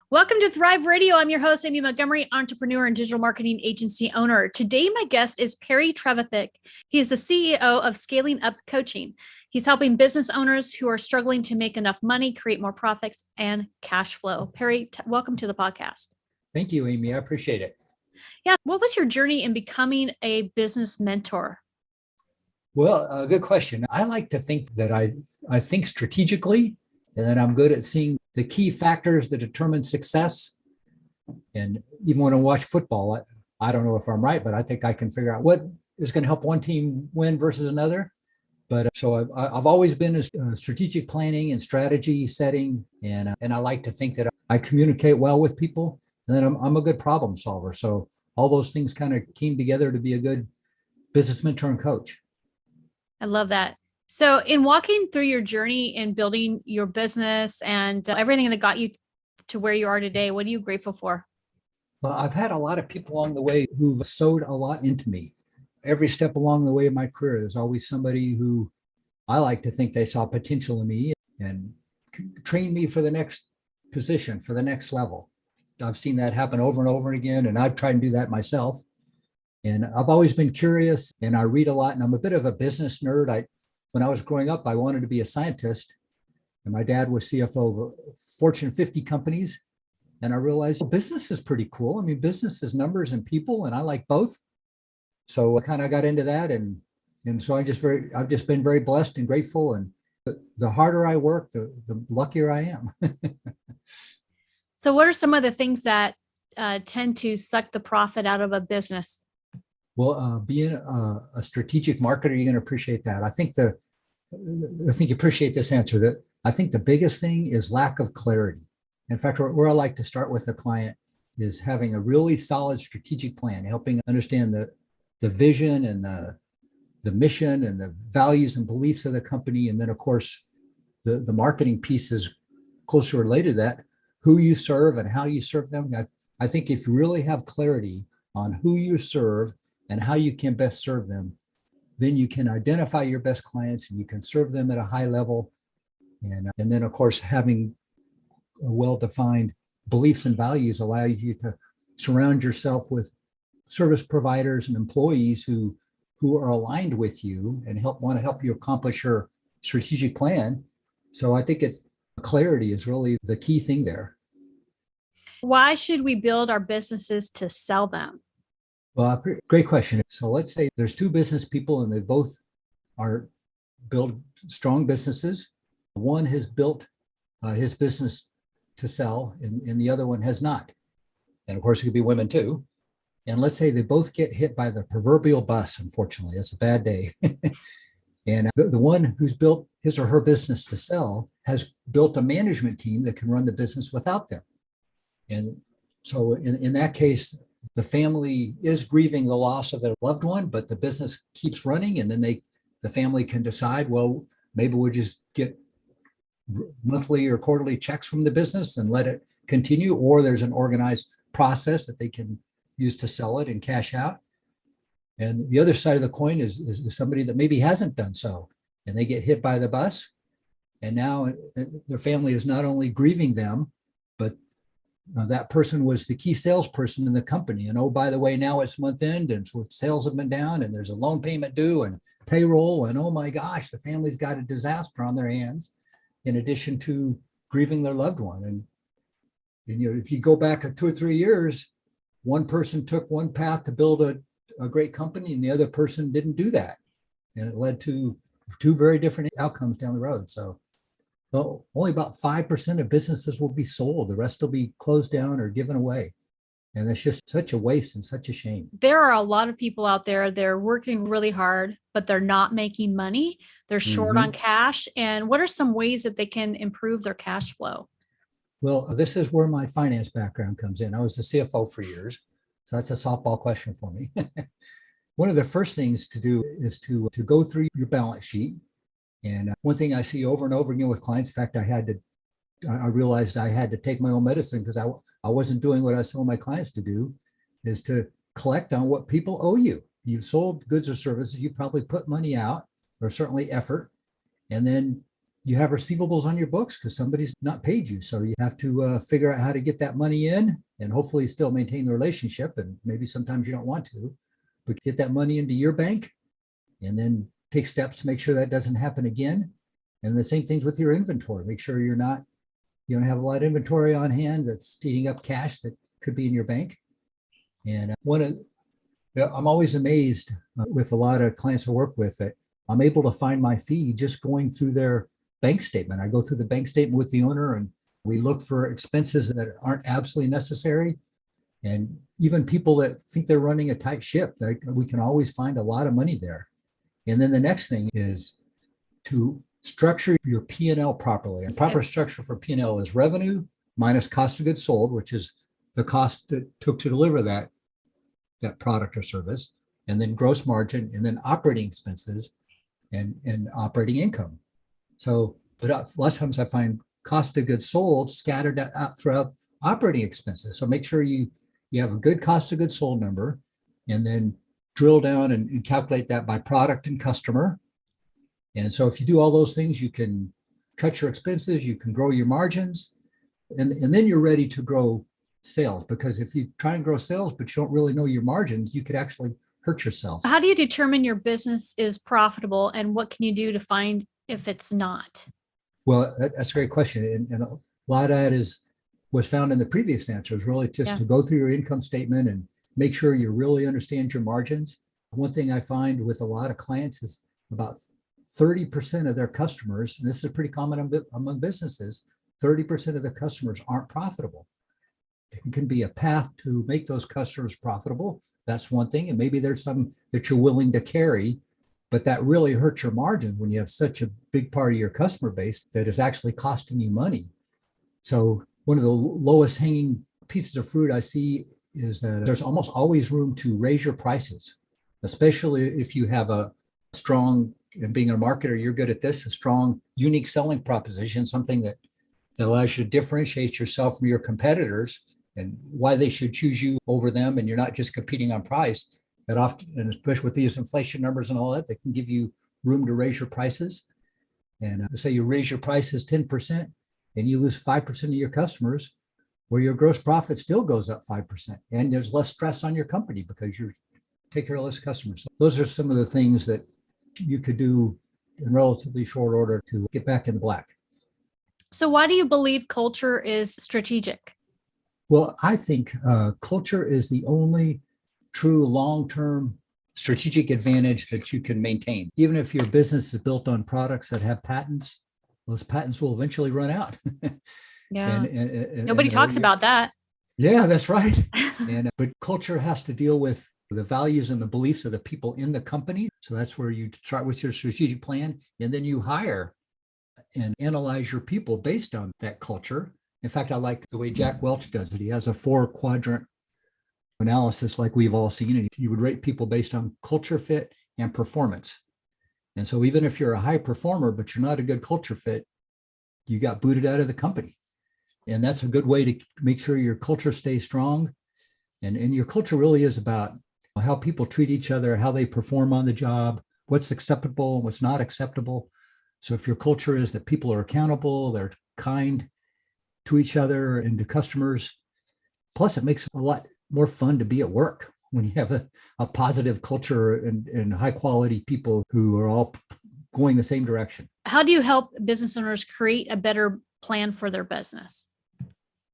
Welcome to Thrive Radio. I'm your host, Amy Montgomery, entrepreneur and digital marketing agency owner. Today, my guest is Perry Trevithick. He is the CEO of Scaling Up Coaching. He's helping business owners who are struggling to make enough money, create more profits, and cash flow. Perry, welcome to the podcast. Thank you, Amy. I appreciate it. Yeah. What was your journey in becoming a business mentor? Well, good question. I like to think that I think strategically, and that I'm good at seeing the key factors that determine success. And even when I watch football, I don't know if I'm right, but I think I can figure out what is going to help one team win versus another. But so I've always been a strategic planning and strategy setting, and I like to think that I communicate well with people, and that I'm a good problem solver. So all those things kind of came together to be a good business mentor and coach. I love that. So in walking through your journey in building your business and everything that got you to where you are today, what are you grateful for? Well, I've had a lot of people along the way who've sewed a lot into me. Every step along the way of my career, there's always somebody who I like to think they saw potential in me and trained me for the next position, for the next level. I've seen that happen over and over again, and I've tried to do that myself. And I've always been curious, and I read a lot, and I'm a bit of a business nerd. When I was growing up, I wanted to be a scientist, and my dad was CFO of Fortune 50 companies. And I realized, well, business is pretty cool. I mean, business is numbers and people, and I like both. So I kind of got into that, and so I've just been very blessed and grateful. And the harder I work, the luckier I am. So what are some of the things that tend to suck the profit out of a business? Well, being a strategic marketer, you're going to appreciate that. I think you appreciate this answer. That I think the biggest thing is lack of clarity. In fact, where I like to start with a client is having a really solid strategic plan, helping understand the vision and the mission and the values and beliefs of the company. And then, of course, the marketing piece is closely related to that, who you serve and how you serve them. I think if you really have clarity on who you serve and how you can best serve them, then you can identify your best clients and you can serve them at a high level. And then, of course, having a well-defined beliefs and values allows you to surround yourself with service providers and employees who are aligned with you and want to help you accomplish your strategic plan. So I think clarity is really the key thing there. Why should we build our businesses to sell them? Well, great question. So let's say there's two business people and they both are build strong businesses. One has built his business to sell and the other one has not. And of course, it could be women too. And let's say they both get hit by the proverbial bus, unfortunately. It's a bad day. And the one who's built his or her business to sell has built a management team that can run the business without them. And so in that case, the family is grieving the loss of their loved one, but the business keeps running. And then the family can decide, well, maybe we'll just get monthly or quarterly checks from the business and let it continue. Or there's an organized process that they can use to sell it and cash out. And the other side of the coin is somebody that maybe hasn't done so, and they get hit by the bus. And now their family is not only grieving them, but that person was the key salesperson in the company. And oh, by the way, now it's month end and so sales have been down and there's a loan payment due and payroll. And oh my gosh, the family's got a disaster on their hands in addition to grieving their loved one. And if you go back 2 or 3 years, one person took one path to build a great company and the other person didn't do that. And it led to two very different outcomes down the road. So only about 5% of businesses will be sold. The rest will be closed down or given away. And it's just such a waste and such a shame. There are a lot of people out there, they're working really hard, but they're not making money. They're short on cash. And what are some ways that they can improve their cash flow? Well, this is where my finance background comes in. I was the CFO for years. So that's a softball question for me. One of the first things to do is to go through your balance sheet. And one thing I see over and over again with clients, in fact, I realized I had to take my own medicine because I wasn't doing what I was telling my clients to do, is to collect on what people owe you. You've sold goods or services, you probably put money out, or certainly effort, and then you have receivables on your books because somebody's not paid you. So you have to figure out how to get that money in and hopefully still maintain the relationship. And maybe sometimes you don't want to, but get that money into your bank and then take steps to make sure that doesn't happen again. And the same things with your inventory. Make sure you don't have a lot of inventory on hand that's eating up cash that could be in your bank. And I'm always amazed with a lot of clients I work with that I'm able to find my fee just going through their bank statement. I go through the bank statement with the owner and we look for expenses that aren't absolutely necessary. And even people that think they're running a tight ship, we can always find a lot of money there. And then the next thing is to structure your P&L properly. And proper structure for P&L is revenue minus cost of goods sold, which is the cost that took to deliver that product or service, and then gross margin, and then operating expenses and operating income. So, but a lot of times I find cost of goods sold scattered out throughout operating expenses. So make sure you have a good cost of goods sold number, and then drill down and calculate that by product and customer. And so if you do all those things, you can cut your expenses, you can grow your margins, and then you're ready to grow sales. Because if you try and grow sales, but you don't really know your margins, you could actually hurt yourself. How do you determine your business is profitable, and what can you do to find if it's not? Well, that's a great question. And a lot of that was found in the previous answer, is really just to go through your income statement and make sure you really understand your margins. One thing I find with a lot of clients is about 30% of their customers, and this is pretty common among businesses, 30% of their customers aren't profitable. It can be a path to make those customers profitable. That's one thing. And maybe there's some that you're willing to carry, but that really hurts your margins when you have such a big part of your customer base that is actually costing you money. So one of the lowest hanging pieces of fruit I see is that there's almost always room to raise your prices, especially if you have a strong, and being a marketer, you're good at this, a strong, unique selling proposition, something that allows you to differentiate yourself from your competitors and why they should choose you over them. And you're not just competing on price. That often, and especially with these inflation numbers and all that, they can give you room to raise your prices. And say you raise your prices 10% and you lose 5% of your customers, where your gross profit still goes up 5%. And there's less stress on your company because you're taking care of less customers. So those are some of the things that you could do in relatively short order to get back in the black. So why do you believe culture is strategic? Well, I think culture is the only true long-term strategic advantage that you can maintain. Even if your business is built on products that have patents, those patents will eventually run out. Yeah. Nobody talks about that. Yeah, that's right. But culture has to deal with the values and the beliefs of the people in the company. So that's where you start with your strategic plan, and then you hire and analyze your people based on that culture. In fact, I like the way Jack Welch does it. He has a 4-quadrant analysis like we've all seen, and he would rate people based on culture fit and performance. And so even if you're a high performer, but you're not a good culture fit, you got booted out of the company. And that's a good way to make sure your culture stays strong. And your culture really is about how people treat each other, how they perform on the job, what's acceptable and what's not acceptable. So if your culture is that people are accountable, they're kind to each other and to customers, plus it makes it a lot more fun to be at work when you have a positive culture and high quality people who are all going the same direction. How do you help business owners create a better plan for their business?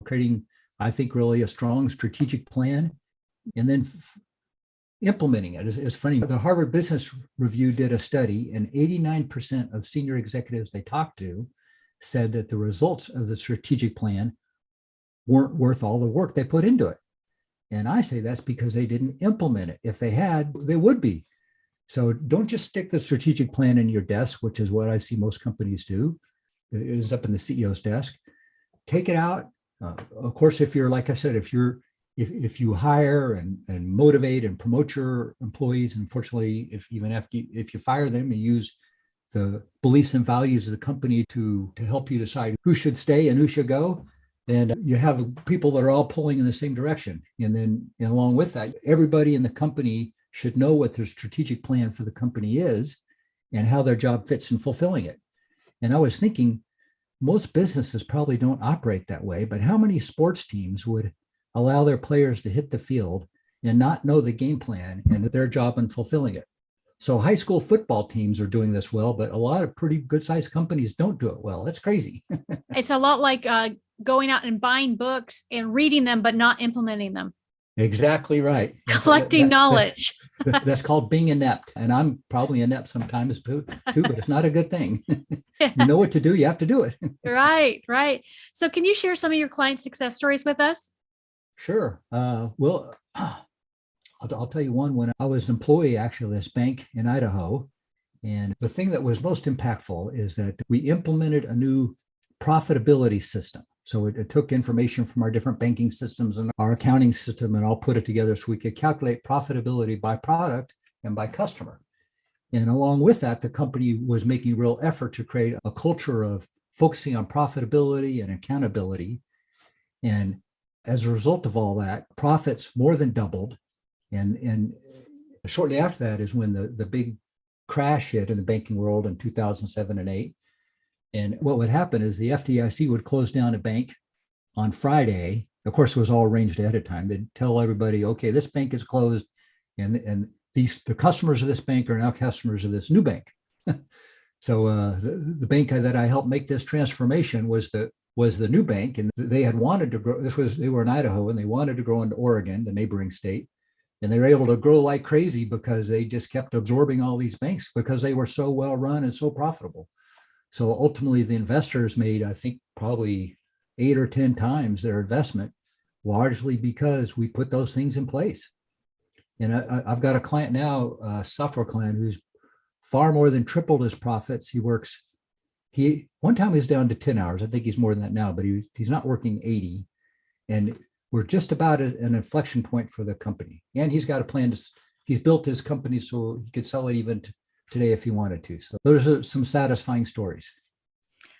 Creating, I think, really a strong strategic plan, and then implementing it. It's funny. The Harvard Business Review did a study, and 89% of senior executives they talked to said that the results of the strategic plan weren't worth all the work they put into it. And I say that's because they didn't implement it. If they had, they would be. So don't just stick the strategic plan in your desk, which is what I see most companies do. It is up in the CEO's desk. Take it out. Of course, if you're, like I said, if you hire and motivate and promote your employees, unfortunately, if you fire them, you use the beliefs and values of the company to help you decide who should stay and who should go. And you have people that are all pulling in the same direction. And along with that, everybody in the company should know what their strategic plan for the company is and how their job fits in fulfilling it. And I was thinking, most businesses probably don't operate that way, but how many sports teams would allow their players to hit the field and not know the game plan and their job in fulfilling it? So high school football teams are doing this well, but a lot of pretty good sized companies don't do it well. That's crazy. It's a lot like going out and buying books and reading them, but not implementing them. Exactly right. Collecting knowledge. That's called being inept. And I'm probably inept sometimes too, but it's not a good thing. Yeah. You know what to do, you have to do it. Right, right. So can you share some of your client success stories with us? Sure. Well, I'll tell you one. When I was an employee actually of this bank in Idaho, and the thing that was most impactful is that we implemented a new profitability system. So it took information from our different banking systems and our accounting system and all put it together so we could calculate profitability by product and by customer. And along with that, the company was making a real effort to create a culture of focusing on profitability and accountability. And as a result of all that, profits more than doubled. And shortly after that is when the big crash hit in the banking world in 2007 and 8. And what would happen is the FDIC would close down a bank on Friday. Of course, it was all arranged ahead of time. They'd tell everybody, okay, this bank is closed, and the customers of this bank are now customers of this new bank. So the bank that I helped make this transformation was the new bank, and they had wanted to grow. They were in Idaho, and they wanted to grow into Oregon, the neighboring state. And they were able to grow like crazy because they just kept absorbing all these banks because they were so well run and so profitable. So ultimately, the investors made, I think, probably 8 or 10 times their investment, largely because we put those things in place. And I've got a client now, a software client, who's far more than tripled his profits. One time he was down to 10 hours. I think he's more than that now, but he's not working 80. And we're just about at an inflection point for the company. And he's got a plan he's built his company so he could sell it even today if he wanted to. So those are some satisfying stories.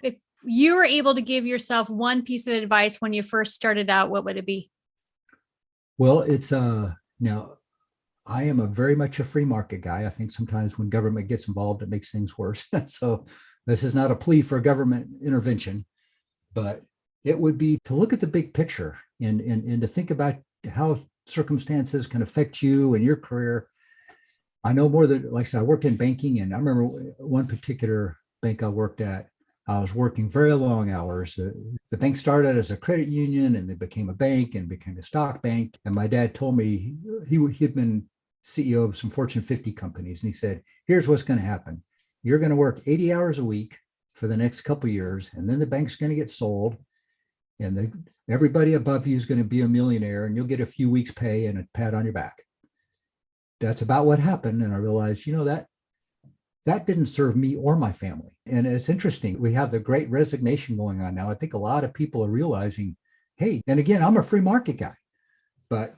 If you were able to give yourself one piece of advice when you first started out, what would it be? Well, it's now I am very much a free market guy. I think sometimes when government gets involved, it makes things worse. So this is not a plea for government intervention, but it would be to look at the big picture and to think about how circumstances can affect you and your career. I know more than, like I said, I worked in banking, and I remember one particular bank I worked at, I was working very long hours. The bank started as a credit union, and they became a bank and became a stock bank. And my dad told me he had been CEO of some Fortune 50 companies. And he said, here's what's going to happen. You're going to work 80 hours a week for the next couple of years, and then the bank's going to get sold. And everybody above you is going to be a millionaire, and you'll get a few weeks pay and a pat on your back. That's about what happened. And I realized, that didn't serve me or my family. And it's interesting. We have the great resignation going on now. I think a lot of people are realizing, hey, and again, I'm a free market guy, but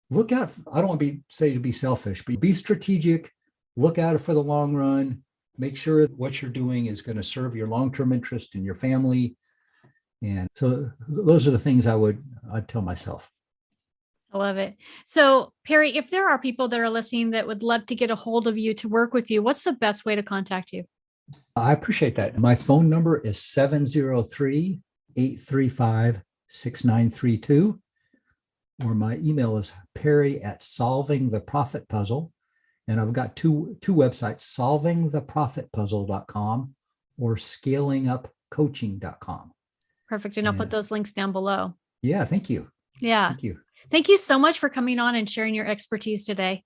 look out. I don't want to say to be selfish, but be strategic, look out for the long run, make sure what you're doing is going to serve your long-term interest and your family. And so those are the things I'd tell myself. I love it. So, Perry, if there are people that are listening that would love to get a hold of you to work with you, what's the best way to contact you? I appreciate that. My phone number is 703-835-6932, or my email is perry@solvingtheprofitpuzzle. And I've got two websites, solvingtheprofitpuzzle.com or scalingupcoaching.com. Perfect. And I'll put those links down below. Yeah, thank you. Yeah. Thank you. Thank you so much for coming on and sharing your expertise today.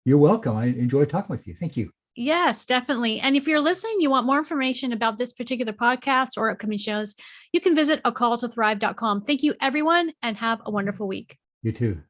You're welcome. I enjoyed talking with you. Thank you. Yes, definitely. And if you're listening, you want more information about this particular podcast or upcoming shows, you can visit acalltothrive.com. Thank you, everyone, and have a wonderful week. You too.